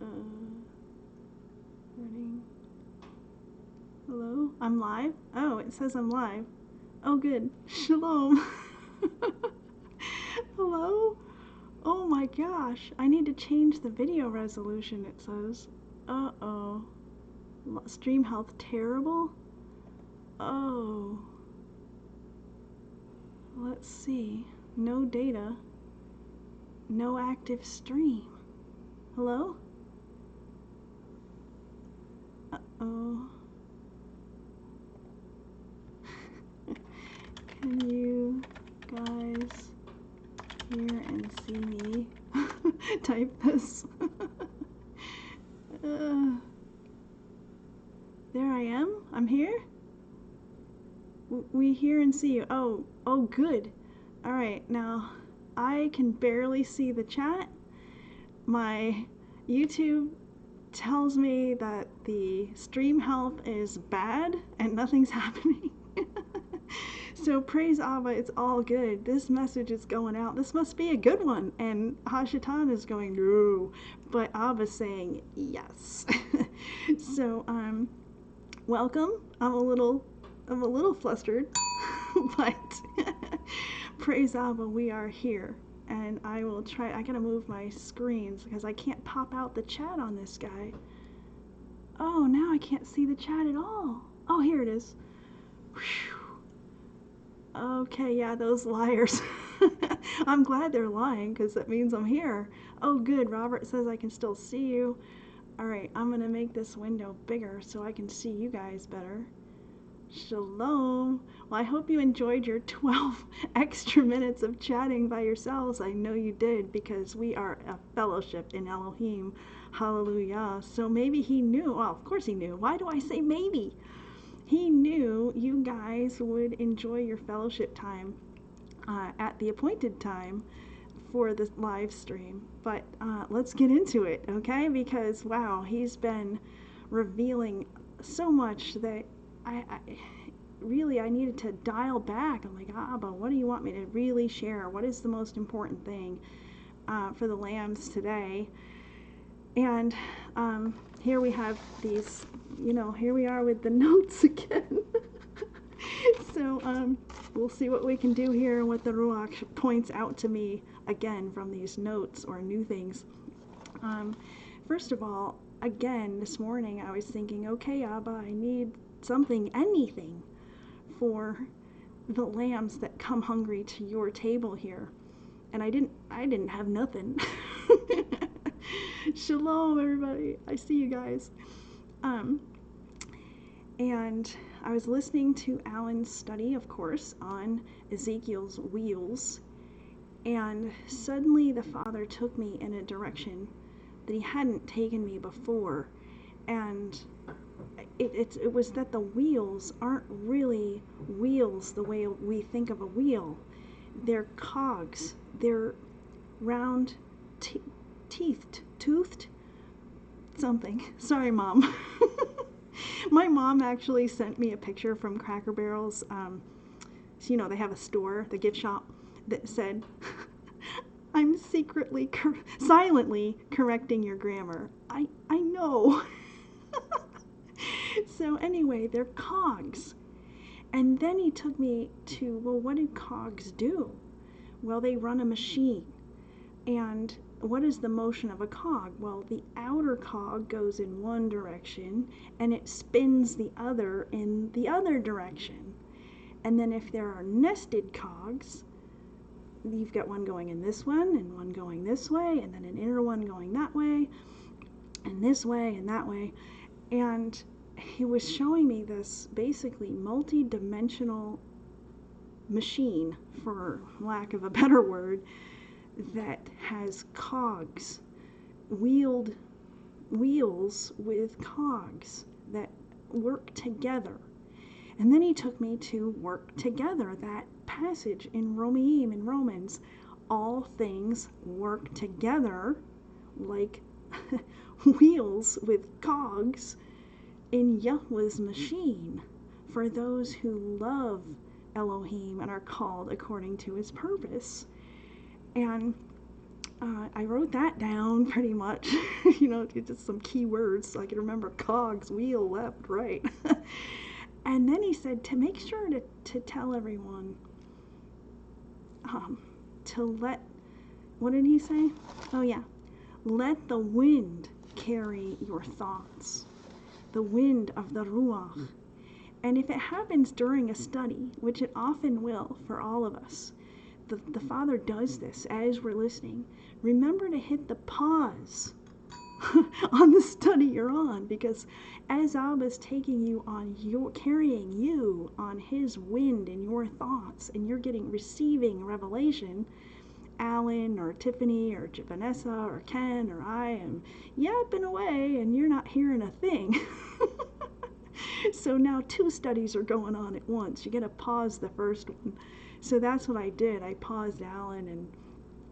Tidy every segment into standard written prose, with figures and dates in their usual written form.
Running. Hello? I'm live? Oh, it says I'm live. Oh, good. Shalom. Hello? Oh my gosh. I need to change the video resolution, it says. Uh-oh. Stream health terrible? Oh. Let's see. No data. No active stream. Hello? Uh-oh. Can you guys hear and see me? Type this. There I am. I'm here. We hear and see you. Oh, good. All right, now I can barely see the chat. My YouTube tells me that the stream health is bad and nothing's happening. So praise Abba, it's all good. This message is going out. This must be a good one. And Hashatan is going, no. But Abba's saying yes. So welcome. I'm a little flustered, but praise Abba, we are here. And I will try. I gotta move my screens because I can't pop out the chat on this guy. Oh, now I can't see the chat at all. Oh, here it is. Whew. Okay, yeah, those liars. I'm glad they're lying because that means I'm here. Oh, good. Robert says I can still see you. All right, I'm going to make this window bigger so I can see you guys better. Shalom. Well, I hope you enjoyed your 12 extra minutes of chatting by yourselves. I know you did because we are a fellowship in Elohim. Hallelujah. So maybe he knew. Well, of course he knew. Why do I say maybe? He knew you guys would enjoy your fellowship time at the appointed time for the live stream. But let's get into it, okay? Because, wow, he's been revealing so much that I needed to dial back. I'm like, Abba, what do you want me to really share? What is the most important thing for the lambs today? And here we have these, here we are with the notes again. So we'll see what we can do here and what the Ruach points out to me again from these notes or new things. First of all, again, this morning I was thinking, okay, Abba, I need something, anything for the lambs that come hungry to your table here. And I didn't have nothing. Shalom, everybody. I see you guys. And I was listening to Alan's study, of course, on Ezekiel's wheels. And suddenly the Father took me in a direction that he hadn't taken me before. And it was that the wheels aren't really wheels the way we think of a wheel. They're cogs. They're round, toothed, something. Sorry, Mom. My mom actually sent me a picture from Cracker Barrel's, so, they have a store, the gift shop, that said, I'm secretly, silently correcting your grammar. I know. So anyway, they're cogs. And then he took me to, well, what do cogs do? Well, they run a machine. And what is the motion of a cog? Well, the outer cog goes in one direction and it spins the other in the other direction. And then if there are nested cogs, you've got one going in this one and one going this way and then an inner one going that way and this way and that way. And he was showing me this basically multi-dimensional machine, for lack of a better word, that has cogs, wheels with cogs that work together. And then he took me to work together, that passage in Romans, all things work together like wheels with cogs in Yahweh's machine for those who love Elohim and are called according to his purpose. And I wrote that down pretty much, just some key words so I could remember cogs, wheel, left, right. And then he said to make sure to tell everyone to let, what did he say? Oh, yeah. Let the wind carry your thoughts, the wind of the Ruach. And if it happens during a study, which it often will for all of us, the Father does this as we're listening, remember to hit the pause on the study you're on, because as Abba's taking you on, carrying you on his wind and your thoughts, and you're receiving revelation, Alan or Tiffany or Vanessa or Ken or I am yapping away and you're not hearing a thing. So now 2 studies are going on at once. You got to pause the first one. So that's what I did. I paused Alan and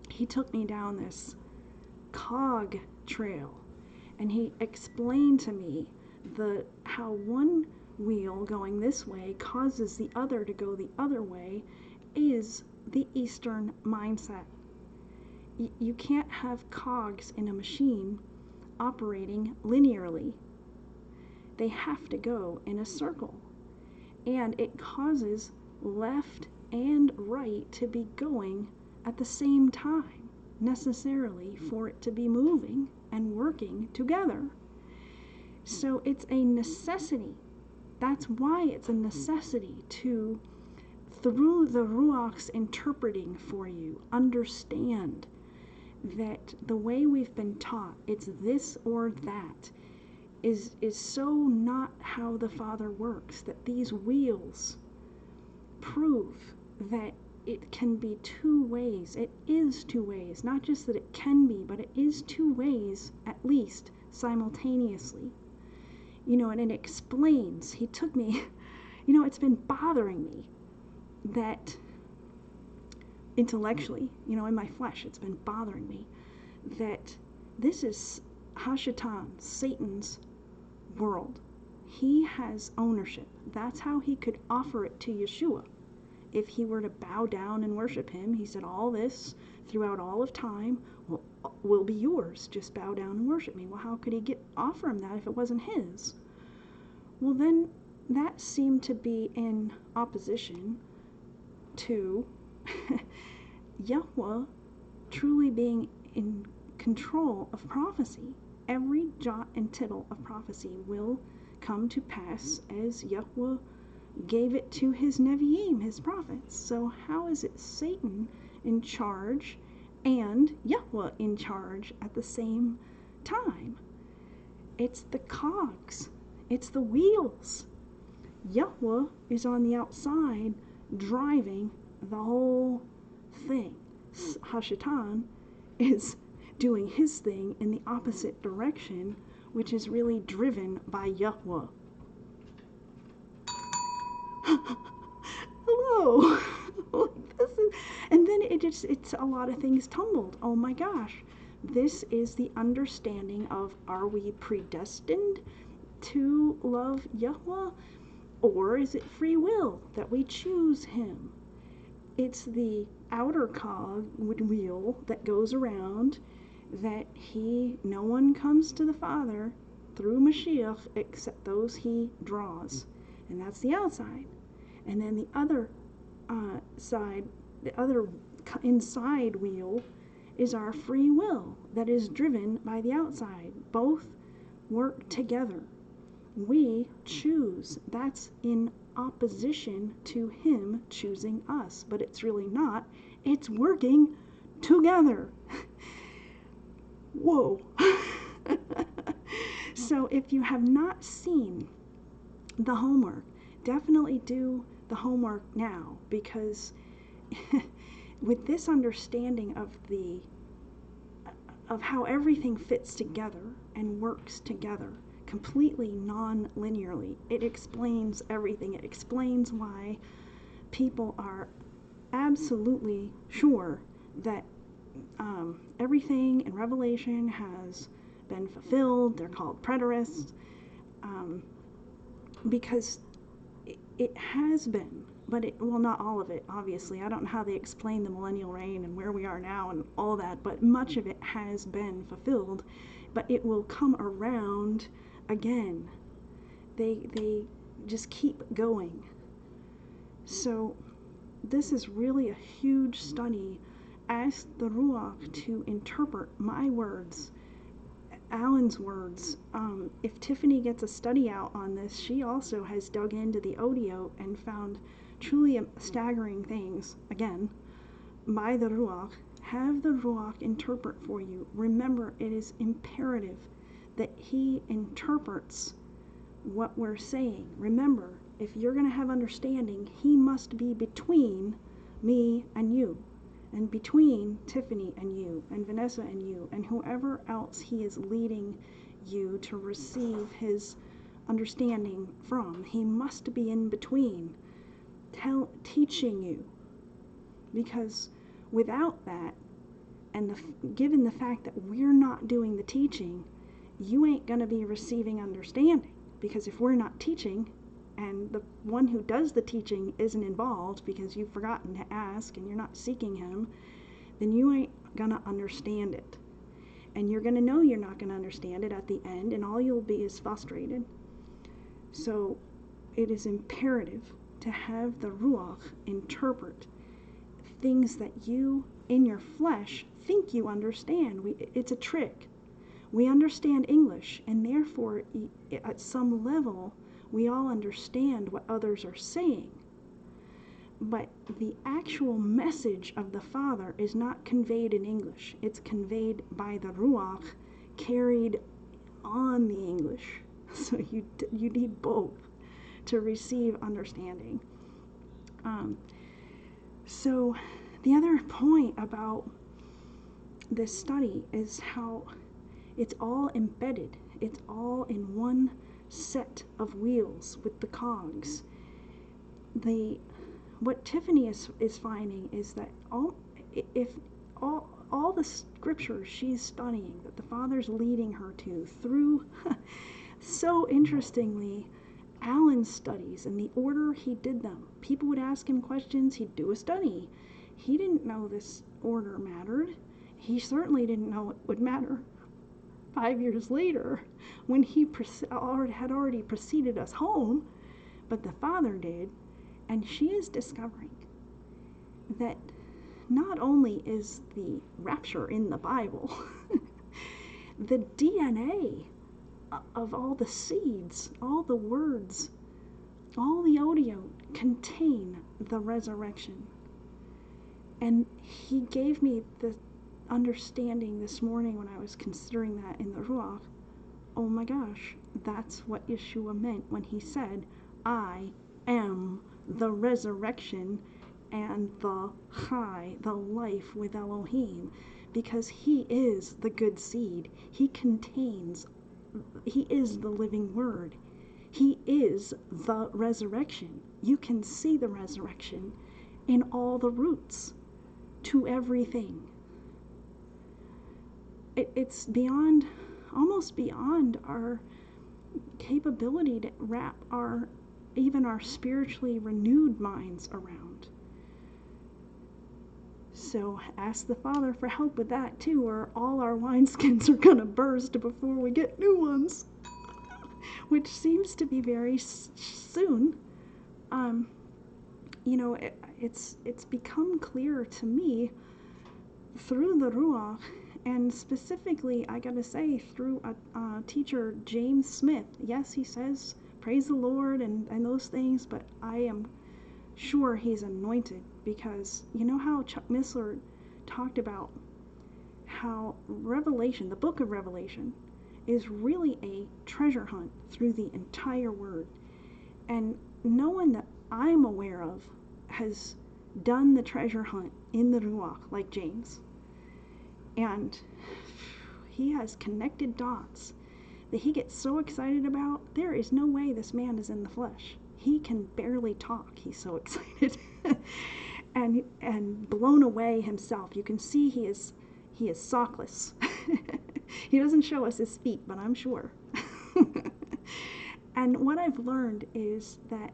he took me down this cog trail, and he explained to me how one wheel going this way causes the other to go the other way is the Eastern mindset. You can't have cogs in a machine operating linearly. They have to go in a circle, and it causes left and right to be going at the same time, necessarily, for it to be moving and working together. So it's a necessity. That's why it's a necessity to, through the Ruach's interpreting for you, understand that the way we've been taught, it's this or that, is so not how the Father works, that these wheels prove that it can be 2 ways. It is 2 ways. Not just that it can be, but it is 2 ways, at least, simultaneously. And it explains. He took me, it's been bothering me that intellectually, in my flesh, it's been bothering me that this is Hashatan, Satan's world. He has ownership. That's how he could offer it to Yeshua. If he were to bow down and worship him, he said, all this throughout all of time will be yours. Just bow down and worship me. Well, how could he offer him that if it wasn't his? Well, then that seemed to be in opposition to Yahweh truly being in control of prophecy. Every jot and tittle of prophecy will come to pass as Yahweh gave it to his Nevi'im, his prophets. So how is it Satan in charge and Yahweh in charge at the same time? It's the cogs. It's the wheels. Yahweh is on the outside driving the whole thing. Hashatan is doing his thing in the opposite direction, which is really driven by Yahweh. Hello. And then it's a lot of things tumbled. Oh my gosh. This is the understanding of, are we predestined to love Yahweh, or is it free will that we choose him? It's the outer cog wheel that goes around, that no one comes to the Father through Mashiach except those he draws. And that's the outside. And then the other side, the other inside wheel is our free will that is driven by the outside. Both work together. We choose. That's in opposition to him choosing us. But it's really not. It's working together. Whoa. So if you have not seen the homework, definitely do the homework now, because with this understanding of how everything fits together and works together completely non-linearly, it explains everything. It explains why people are absolutely sure that everything in Revelation has been fulfilled. They're called preterists, because it has been. but not all of it, obviously. I don't know how they explain the millennial reign and where we are now and all that, but much of it has been fulfilled. But it will come around again. They just keep going. So this is really a huge study. Ask the Ruach to interpret my words, Alan's words. If Tiffany gets a study out on this, she also has dug into the audio and found truly staggering things, again, by the Ruach. Have the Ruach interpret for you. Remember, it is imperative that he interprets what we're saying. Remember, if you're going to have understanding, he must be between me and you, and between Tiffany and you, and Vanessa and you, and whoever else he is leading you to receive his understanding from. He must be in between, teaching you. Because without that, and given the fact that we're not doing the teaching, you ain't going to be receiving understanding. Because if we're not teaching, and the one who does the teaching isn't involved because you've forgotten to ask and you're not seeking him, then you ain't going to understand it. And you're going to know you're not going to understand it at the end, and all you'll be is frustrated. So it is imperative to have the Ruach interpret things that you, in your flesh, think you understand. It's a trick. We understand English, and therefore, at some level, we all understand what others are saying. But the actual message of the Father is not conveyed in English. It's conveyed by the Ruach, carried on the English. So you need both to receive understanding. So the other point about this study is how it's all embedded. It's all in one set of wheels with the cogs. What Tiffany is finding is that all the scriptures she's studying, that the Father's leading her to through, so interestingly, Alan's studies and the order he did them. People would ask him questions, he'd do a study. He didn't know this order mattered. He certainly didn't know it would matter 5 years later when he had already preceded us home, but the Father did. And she is discovering that not only is the rapture in the Bible, the DNA of all the seeds, all the words, all the audio contain the resurrection. And he gave me the understanding this morning when I was considering that in the Ruach. Oh my gosh, that's what Yeshua meant when he said, I am the resurrection and the Chai, the life with Elohim, because he is the good seed. He is the living word. He is the resurrection. You can see the resurrection in all the roots to everything. It's almost beyond our capability to wrap even our spiritually renewed minds around. So ask the Father for help with that too, or all our wineskins are going to burst before we get new ones, which seems to be very soon. It's become clear to me through the Ruach, and specifically, I gotta say, through a teacher, James Smith. Yes, he says, praise the Lord and those things, but I am sure he's anointed, because you know how Chuck Missler talked about how Revelation, the book of Revelation, is really a treasure hunt through the entire word. And no one that I'm aware of has done the treasure hunt in the Ruach like James. And he has connected dots that he gets so excited about. There is no way this man is in the flesh. He can barely talk. He's so excited and blown away himself. You can see he is sockless. He doesn't show us his feet, but I'm sure. And what I've learned is that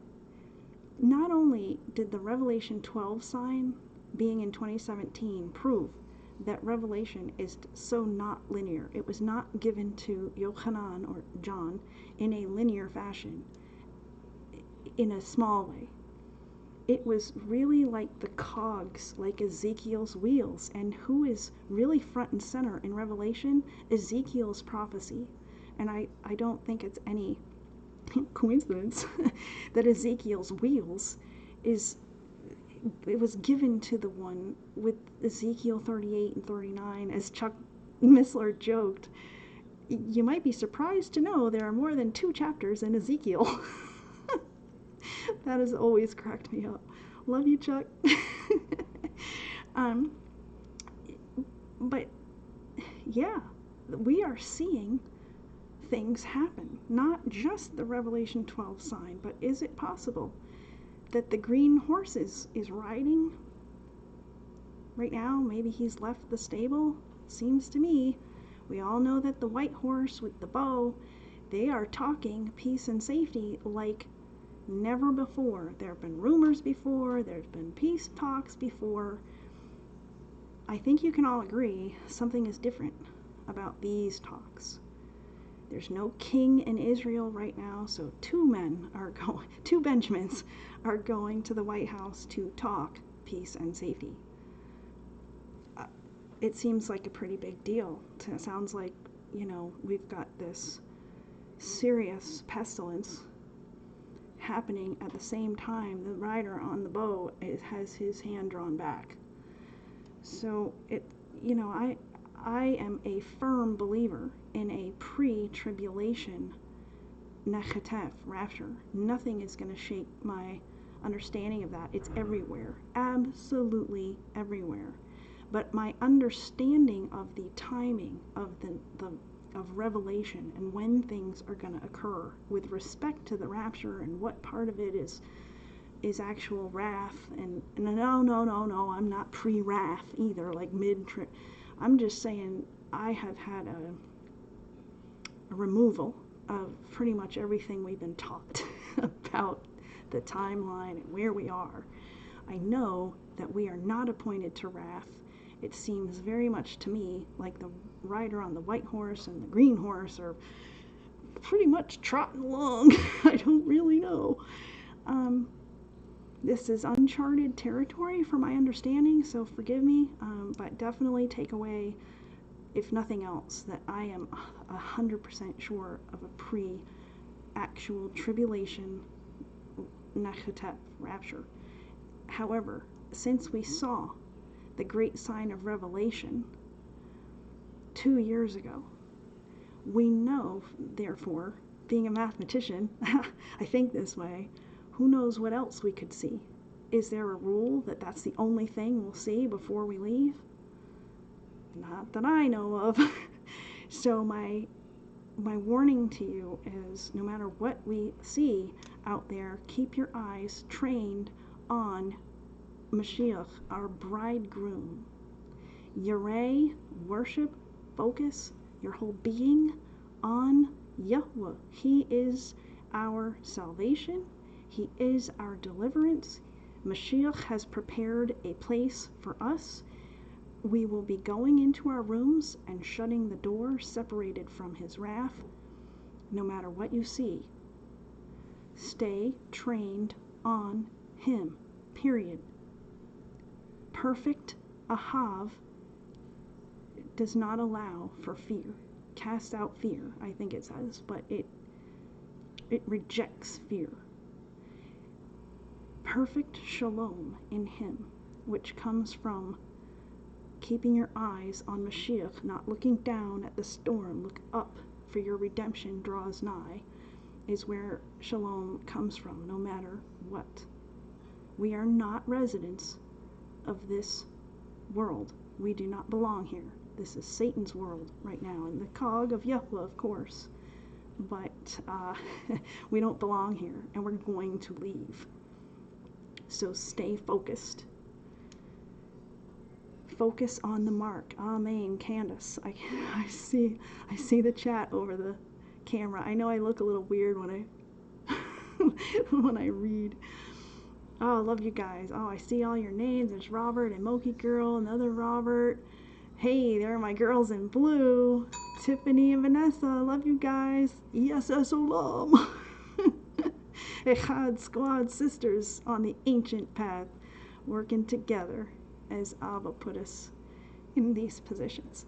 not only did the Revelation 12 sign being in 2017 prove that Revelation is so not linear. It was not given to Yochanan or John in a linear fashion, in a small way. It was really like the cogs, like Ezekiel's wheels. And who is really front and center in Revelation? Ezekiel's prophecy. And I don't think it's any coincidence that Ezekiel's wheels it was given to the one with Ezekiel 38 and 39, as Chuck Missler joked. You might be surprised to know there are more than 2 chapters in Ezekiel. That has always cracked me up. Love you, Chuck. But yeah, we are seeing things happen. Not just the Revelation 12 sign, but is it possible that the green horse is riding right now? Maybe he's left the stable. Seems to me. We all know that the white horse with the bow, they are talking peace and safety like never before. There have been rumors before, there's been peace talks before. I think you can all agree something is different about these talks. There's no king in Israel right now, so 2 Benjamins are going to the White House to talk peace and safety. It seems like a pretty big deal. It sounds like, we've got this serious pestilence happening at the same time the rider on the bow has his hand drawn back. So I am a firm believer in a pre-tribulation nechatef, rapture. Nothing is going to shake my understanding of that. It's everywhere, absolutely everywhere. But my understanding of the timing of of Revelation and when things are going to occur with respect to the rapture and what part of it is actual wrath, and no, I'm not pre-wrath either, like mid-trib. I'm just saying I have had a removal of pretty much everything we've been taught about the timeline and where we are. I know that we are not appointed to wrath. It seems very much to me like the rider on the white horse and the green horse are pretty much trotting along. I don't really know. This is uncharted territory for my understanding, so forgive me, but definitely take away, if nothing else, that I am 100% sure of a pre-actual tribulation nechatef, rapture. However, since we saw the great sign of Revelation 2 years ago, we know, therefore, being a mathematician, I think this way, who knows what else we could see? Is there a rule that that's the only thing we'll see before we leave? Not that I know of. So my warning to you is, no matter what we see out there, keep your eyes trained on Mashiach, our bridegroom. Yireh, worship, focus your whole being on Yahweh. He is our salvation. He is our deliverance. Mashiach has prepared a place for us. We will be going into our rooms and shutting the door, separated from his wrath. No matter what you see, stay trained on him, period. Perfect Ahav does not allow for fear. Cast out fear, I think it says, but it rejects fear. Perfect shalom in him, which comes from keeping your eyes on Mashiach, not looking down at the storm. Look up, for your redemption draws nigh, is where shalom comes from, no matter what. We are not residents of this world. We do not belong here. This is Satan's world right now, and the cog of Yahweh, of course. But we don't belong here, and we're going to leave. So stay focused. Focus on the mark. Amen, Candace. I see the chat over the camera. I know I look a little weird when I when I read. Oh, I love you guys. Oh, I see all your names. There's Robert and Moki Girl, another Robert. Hey, there are my girls in blue. Tiffany and Vanessa. Love you guys. Yes, Olam. Echad squad sisters on the ancient path, working together as Abba put us in these positions.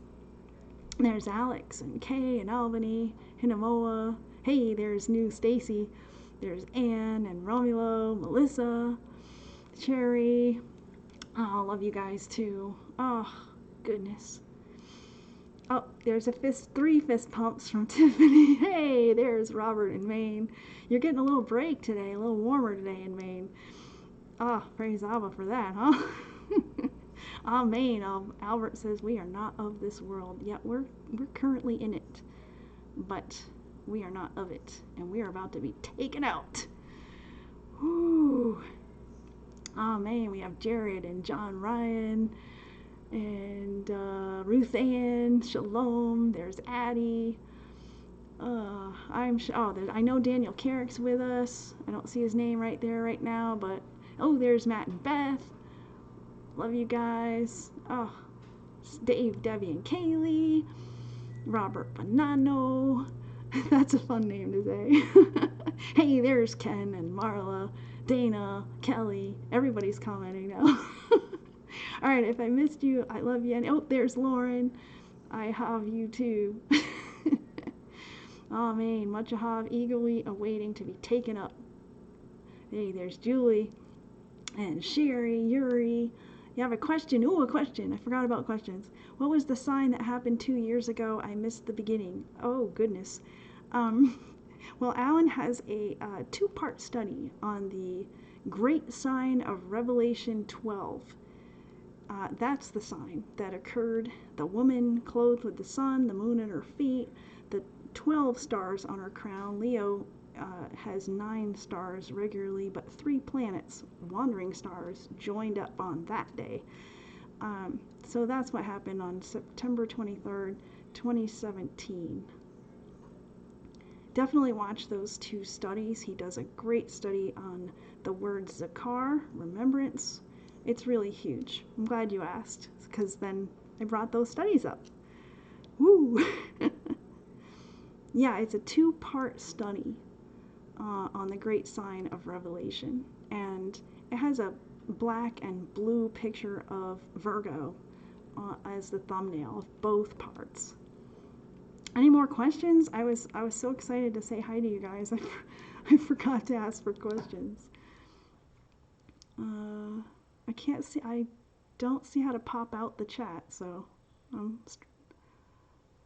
There's Alex and Kay and Albany, Hinamoa. Hey, there's new Stacy. There's Anne and Romulo, Melissa, Cherry. Oh, I love you guys too. Oh, goodness. Oh, there's three fist pumps from Tiffany. Hey, there's Robert in Maine. You're getting a little break today, a little warmer today in Maine. Ah, oh, praise Abba for that, huh? Amen. Albert says we are not of this world, yet we're currently in it, but we are not of it, and we are about to be taken out. Whew. Amen. We have Jared and John Ryan and Ruth Ann, Shalom. There's Addie. I know Daniel Carrick's with us. I don't see his name right there right now, but oh, there's Matt and Beth. Love you guys. Oh, Dave, Debbie, and Kaylee. Robert Bonanno. That's a fun name to say. Hey, there's Ken and Marla, Dana, Kelly. Everybody's commenting now. All right, if I missed you, I love you. And oh, there's Lauren. I have you too. Amen. Much ahav, eagerly awaiting to be taken up. Hey, there's Julie and Sherry, Yuri. You have a question? Ooh, a question. I forgot about questions. What was the sign that happened 2 years ago? I missed the beginning. Oh, goodness. Well, Alan has a two-part study on the great sign of Revelation 12. That's the sign that occurred. The woman clothed with the sun, the moon at her feet, the 12 stars on her crown. Leo has 9 stars regularly, but 3 planets, wandering stars, joined up on that day. So that's what happened on September 23rd, 2017. Definitely watch those 2 studies. He does a great study on the word zakar, remembrance. It's really huge. I'm glad you asked, because then I brought those studies up. Woo! Yeah, it's a 2-part study on the great sign of Revelation, and it has a black and blue picture of Virgo as the thumbnail of both parts. Any more questions? I was so excited to say hi to you guys. I forgot to ask for questions. I can't see. I don't see how to pop out the chat, so at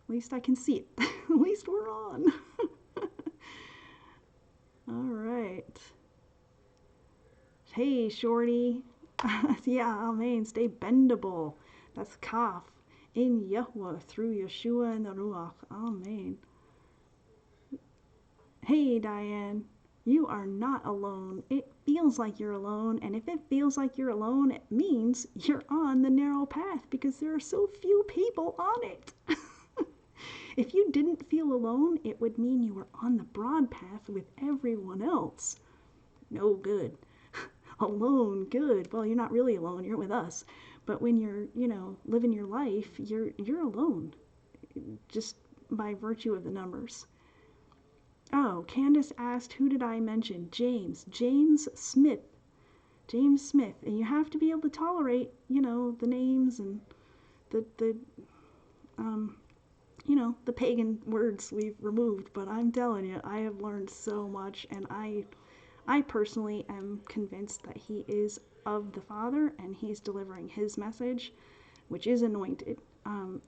least I can see it. At least we're on. All right. Hey, Shorty. Yeah, amen. Stay bendable. That's kaf. In Yahweh, through Yeshua and the Ruach. Amen. Hey, Diane. You are not alone. It feels like you're alone, and if it feels like you're alone, it means you're on the narrow path because there are so few people on it. If you didn't feel alone, it would mean you were on the broad path with everyone else. No good. Alone, good. Well, you're not really alone, you're with us. But when you're, living your life, you're alone, just by virtue of the numbers. Oh, Candace asked, who did I mention? James Smith. James Smith. And you have to be able to tolerate, the names and the pagan words we've removed. But I'm telling you, I have learned so much, and I personally am convinced that he is of the Father, and he's delivering his message, which is anointed.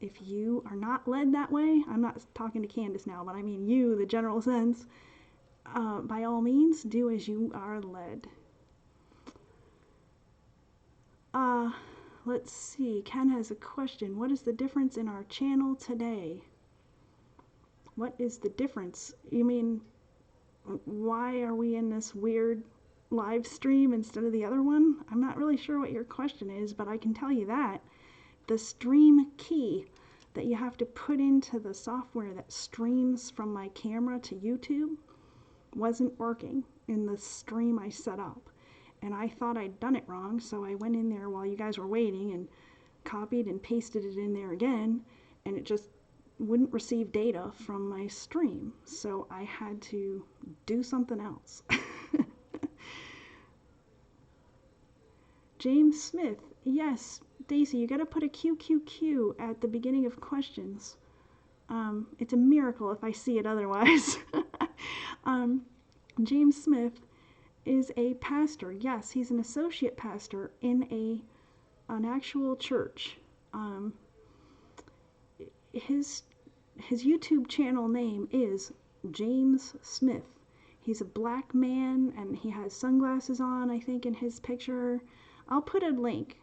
If you are not led that way, I'm not talking to Candace now, but I mean you, the general sense, by all means, do as you are led. Let's see, Ken has a question. What is the difference in our channel today? What is the difference? You mean, why are we in this weird live stream instead of the other one? I'm not really sure what your question is, but I can tell you that the stream key that you have to put into the software that streams from my camera to YouTube wasn't working in the stream I set up. and I thought I'd done it wrong, so I went in there while you guys were waiting and copied and pasted it in there again, and it just wouldn't receive data from my stream, so I had to do something else. James Smith, yes, Daisy, you gotta put a QQQ at the beginning of questions. It's a miracle if I see it otherwise. James Smith is a pastor. Yes, he's an associate pastor in an actual church. His YouTube channel name is James Smith. He's a black man and he has sunglasses on, I think, in his picture. I'll put a link.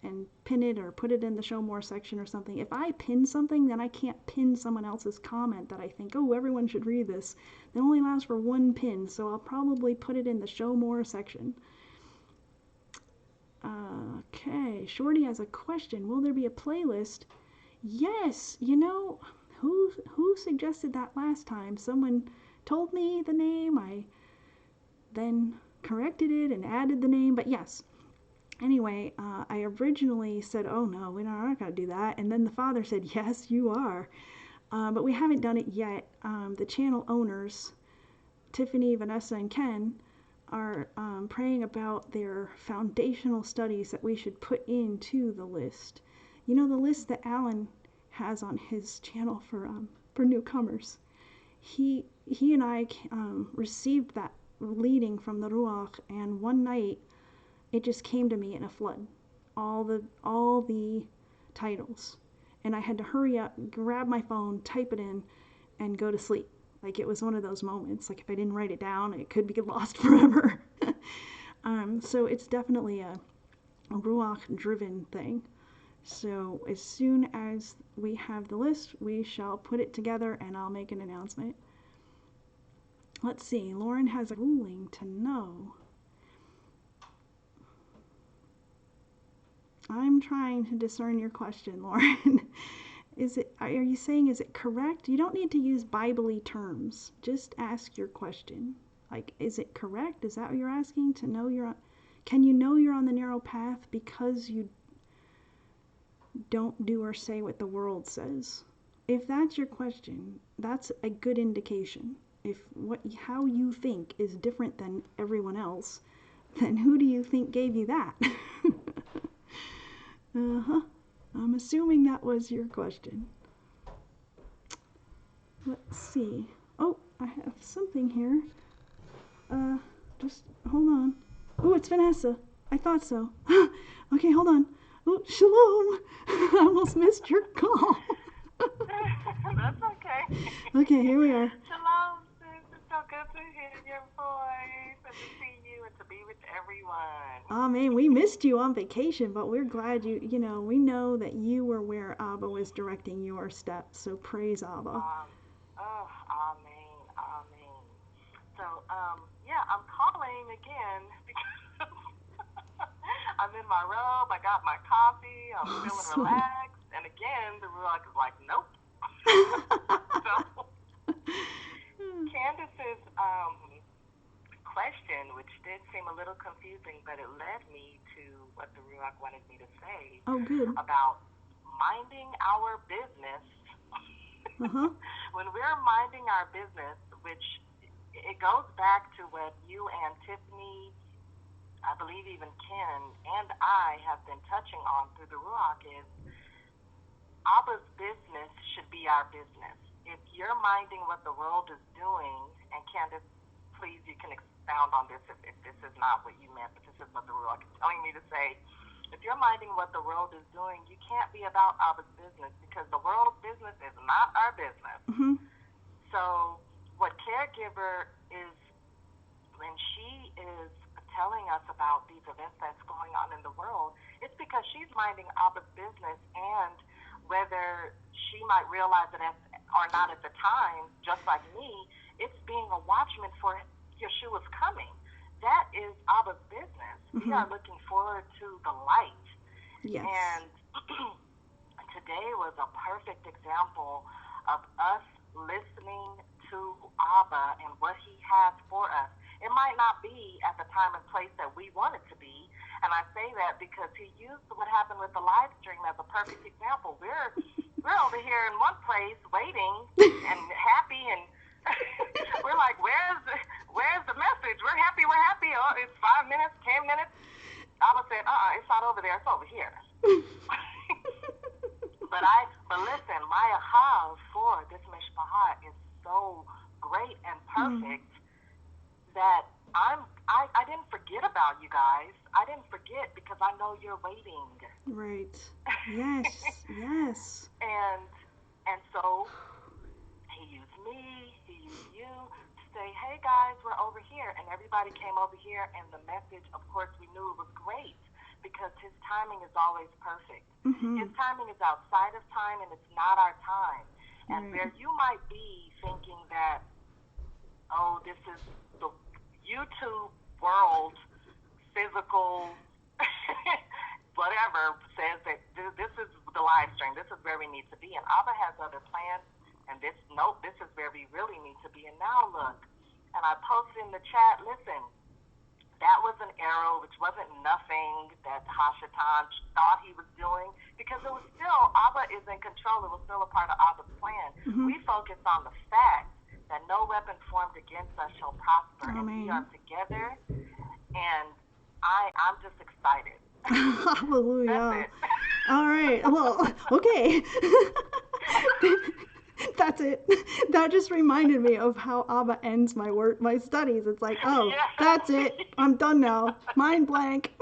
And pin it or put it in the show more section or something. If I pin something, then I can't pin someone else's comment that I think, oh, everyone should read this. It only allows for one pin, so I'll probably put it in the show more section. Okay, Shorty has a question. Will there be a playlist? Yes, you know, who suggested that last time? Someone told me the name. I then corrected it and added the name, but yes. Anyway, I originally said, oh no, we're not going to do that. And then the father said, yes, you are. But we haven't done it yet. The channel owners, Tiffany, Vanessa, and Ken, are praying about their foundational studies that we should put into the list. You know, the list that Alan has on his channel for newcomers. He and I received that leading from the Ruach, and one night, it just came to me in a flood, all the titles, and I had to hurry up, grab my phone, type it in, and go to sleep. Like, it was one of those moments, like if I didn't write it down, it could be lost forever. So it's definitely a Ruach-driven thing. So as soon as we have the list, we shall put it together, and I'll make an announcement. Let's see, Lauren has a ruling to know. I'm trying to discern your question, Lauren. Are you saying, is it correct? You don't need to use Bible-y terms. Just ask your question. Like, is it correct? Is that what you're asking? To know can you know you're on the narrow path because you don't do or say what the world says? If that's your question, that's a good indication. If how you think is different than everyone else, then who do you think gave you that? I'm assuming that was your question. Let's see. Oh, I have something here. Just hold on. Oh, it's Vanessa. I thought so. Okay, hold on. Oh, shalom. I almost missed your call. That's okay. Okay, here we are. Shalom, sis. It's so good to hear your voice and to see you and to be with everyone. Oh, man, we missed you on vacation, but we're glad we know that you were where Abba was directing your steps, so praise Abba. Amen, amen. So, yeah, I'm calling again because I'm in my robe, I got my coffee, I'm feeling relaxed, and again, the Ruach is like, nope. So, Candace's question, which did seem a little confusing, but it led me to what the Ruach wanted me to say about minding our business. When we're minding our business, which it goes back to what you and Tiffany, I believe even Ken and I have been touching on through the Ruach, is Abba's business should be our business. If you're minding what the world is doing, and Candace, please, you can expound on this if this is not what you meant, but this is what the Ruach is telling me to say. If you're minding what the world is doing, you can't be about Abba's business, because the world's business is not our business. So what caregiver is, when she is telling us about these events that's going on in the world, it's because she's minding Abba's business, and whether she might realize it or not at the time, just like me, it's being a watchman for Yeshua's coming. That is Abba's business. We are looking forward to the light. Yes. And today was a perfect example of us listening to Abba and what he has for us. it might not be at the time and place that we want it to be. And I say that because he used what happened with the live stream as a perfect example. We're over here in one place waiting and happy, and we're like, where's the message? We're happy. Oh, it's 5 minutes, 10 minutes. Abba said, it's not over there, it's over here. But listen, my aha for this mishpacha is so great and perfect that I didn't forget about you guys. I didn't forget because I know you're waiting. Right. Yes. Yes. And so he used me, he used you to say, hey guys, we're over here. And everybody came over here, and the message, of course, we knew it was great because his timing is always perfect. Mm-hmm. His timing is outside of time, and it's not our time. And where you might be thinking that, oh, this is the YouTube world, physical, whatever, says that this is the live stream. This is where we need to be. And Abba has other plans. And this is where we really need to be. And now look. And I posted in the chat, listen, that was an arrow, which wasn't nothing that Hashatan thought he was doing, because it was still, Abba is in control. It was still a part of Abba's plan. Mm-hmm. We focus on the fact that no weapon formed against us shall prosper. Amen. And we are together, and I'm just excited. Hallelujah. All right. Well, okay. That's it. That just reminded me of how Abba ends my studies. It's like, oh, that's it. I'm done now. Mind blank.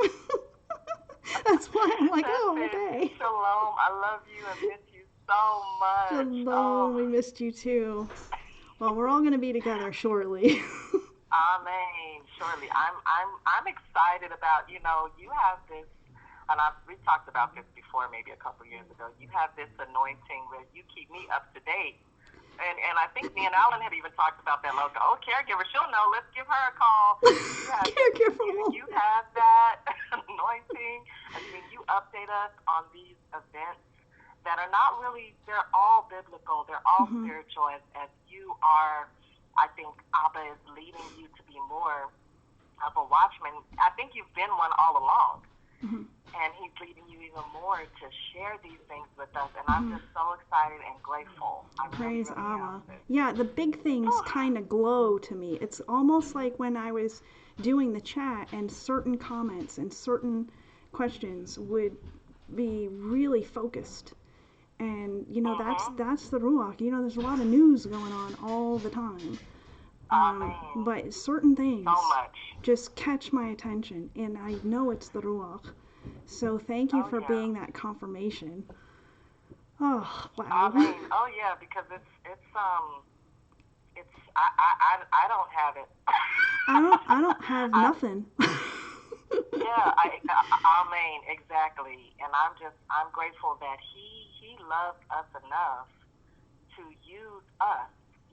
That's why I'm like, okay. Shalom. I love you and miss you so much. Shalom. We missed you too. Well, we're all gonna be together shortly. Amen. Shortly. I'm excited about, you have this, and we've talked about this before, maybe a couple years ago. You have this anointing where you keep me up to date. And I think me and Alan had even talked about that. Like, caregiver, she'll know. Let's give her a call. You have that anointing. I mean, you update us on these events that are not really, they're all biblical. They're all spiritual as you are. I think Abba is leading you to be more of a watchman. I think you've been one all along. Mm-hmm. And he's leading you even more to share these things with us. And I'm just so excited and grateful. Praise Abba. Yeah, the big things kind of glow to me. It's almost like when I was doing the chat and certain comments and certain questions would be really focused. And, that's the Ruach. There's a lot of news going on all the time. But certain things just catch my attention. And I know it's the Ruach. So thank you for being that confirmation. Oh, wow. Oh yeah, because it's I don't have it. I don't have nothing. Yeah, amen, exactly. And I'm grateful that he loved us enough to use us,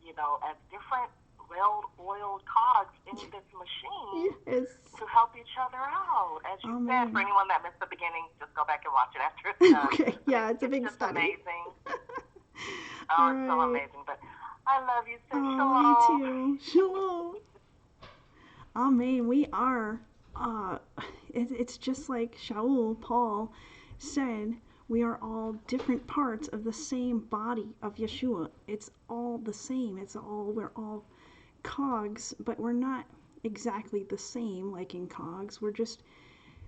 as different well-oiled cogs in this machine to help each other out. As you said, for anyone that missed the beginning, just go back and watch it after it's done. Okay, yeah, it's a big just study. Amazing. It's so amazing. But I love you, sis. Shalom. You too. Shalom. Amen. We are, it's just like Paul said, we are all different parts of the same body of Yeshua. It's all the same. We're all cogs, but we're not exactly the same like in cogs. We're just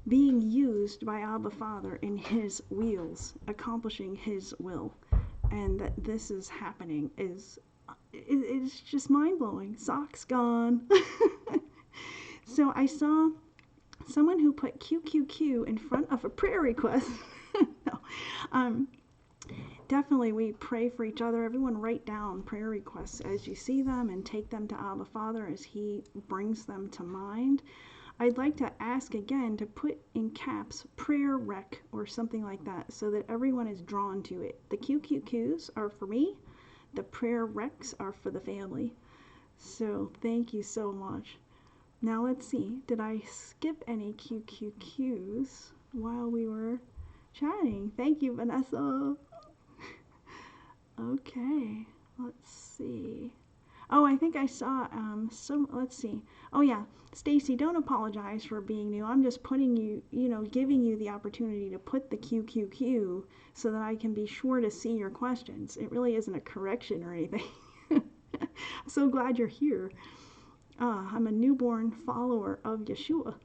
being used by Abba Father in his wheels, accomplishing his will. And that this is happening it's just mind-blowing. Socks gone. So I saw someone who put QQQ in front of a prayer request. No. Definitely we pray for each other. Everyone write down prayer requests as you see them and take them to Abba Father as he brings them to mind. I'd like to ask again to put in caps prayer rec or something like that so that everyone is drawn to it. The QQQs are for me. The prayer recs are for the family. So thank you so much. Now let's see. Did I skip any QQQs while we were chatting? Thank you, Vanessa. Okay, let's see. Oh, I think I saw let's see. Oh yeah, Stacy, don't apologize for being new. I'm just putting you, giving you the opportunity to put the QQQ so that I can be sure to see your questions. It really isn't a correction or anything. I'm so glad you're here. I'm a newborn follower of Yeshua.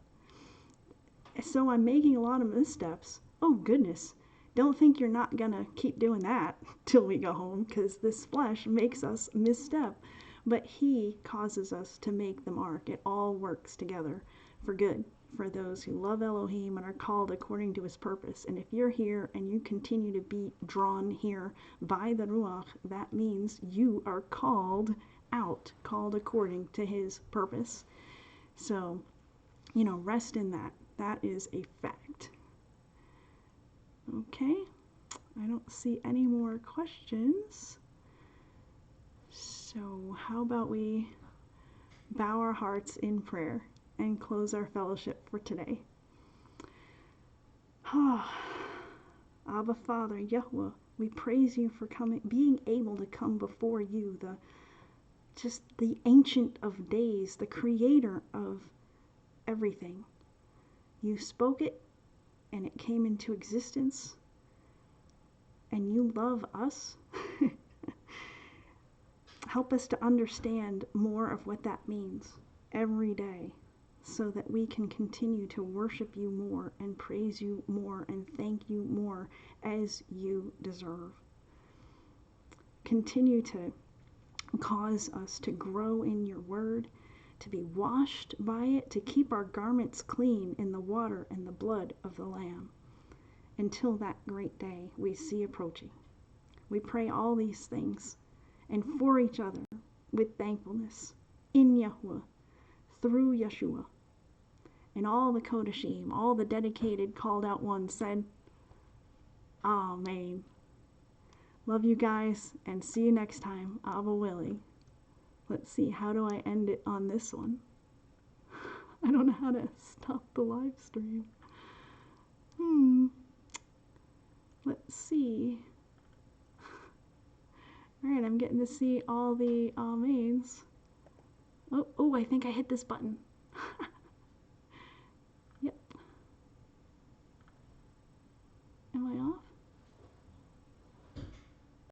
So I'm making a lot of missteps. Oh goodness. Don't think you're not gonna keep doing that till we go home, because this flesh makes us misstep. But he causes us to make the mark. It all works together for good for those who love Elohim and are called according to his purpose. And if you're here and you continue to be drawn here by the Ruach, that means you are called out, called according to his purpose. So, rest in that. That is a fact. Okay, I don't see any more questions. So how about we bow our hearts in prayer and close our fellowship for today. Abba Father, Yahweh, we praise you for being able to come before you, the Ancient of Days, the Creator of everything. You spoke it and it came into existence, and you love us. Help us to understand more of what that means every day so that we can continue to worship you more and praise you more and thank you more as you deserve. Continue to cause us to grow in your word, to be washed by it, to keep our garments clean in the water and the blood of the Lamb until that great day we see approaching. We pray all these things and for each other with thankfulness in Yahuwah, through Yeshua. And all the Kodashim, all the dedicated, called out ones said, Amen. Love you guys, and see you next time, Abba willing. Let's see, how do I end it on this one? I don't know how to stop the live stream. Let's see. Alright, I'm getting to see all the amens. Oh, I think I hit this button. Yep. Am I off?